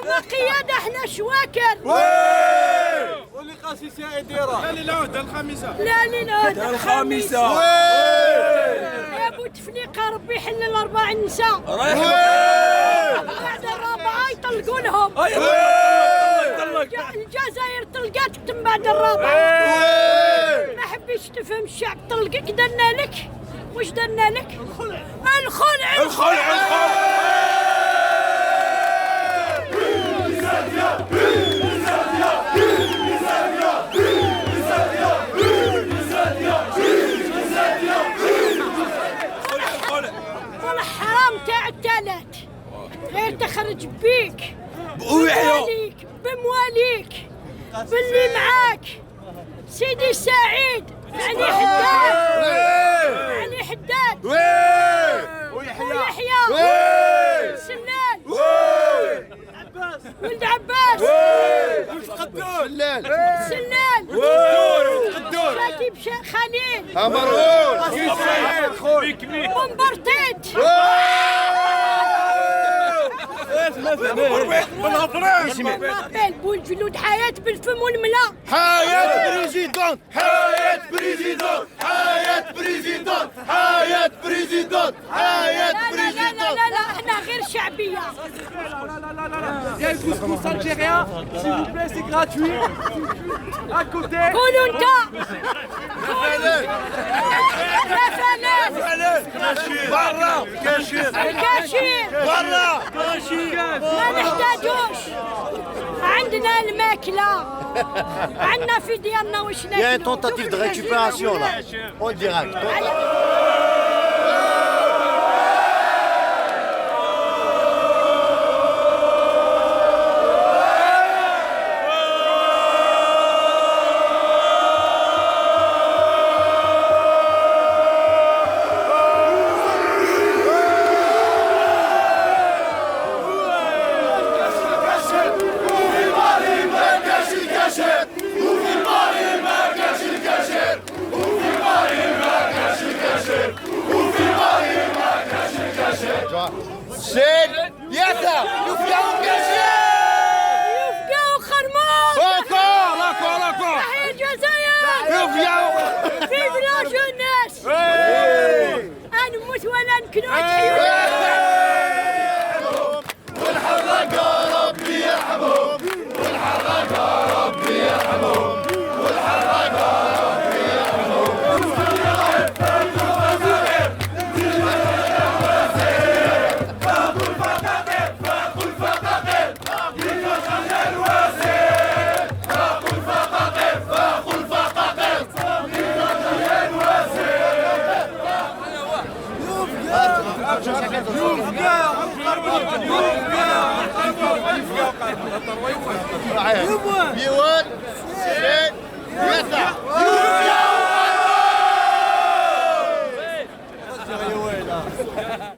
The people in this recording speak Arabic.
ما قيادة احنا شواكر. واللي قاسيس يا إديرة. لا للعهدة الخامسة. لا للعهدة الخامسة. يا بوتفليقة ربي يحل الأربع نساء. بعد الرابعة يطلقوا لهم. الجزائر طلقتك تم بعد الرابعة. ما حبيتش تفهم الشعب طلقك درنا لك. وش درنا لك؟ الخلع. والحرام تاع التالات غير تخرج بيك بمواليك باللي معاك سيدي سعيد علي حداد ويحيى سلال ولد عباس سلال كاتب خليل بومبرتيت بالهضرين بالجلود حياة بالفم والملا. حياة بريزيدون حياة بريزيدون حياة بريزيدون حياة بريزيدون حياة بريزيدون. لا احنا غير شعبية. يا الكسكس الجيريان s'il vous plaît c'est gratuit. à côté. قولوا انت. برا الكاشير برا ما نحتاجوش. عندنا الماكلة عندنا في ديالنا واش ناكلو. Il y a une tentative de récupération là, en direct. شين ياسا يفقعوا كاشير يفقعوا خرموط. اكور تحية الجزائر. يفقعوا في بلاش الناس. نموت ولا نكنوت. والحرقة ربي يرحمهم والحرقة ربي يرحمهم والحرقة ربي يرحمهم. يوان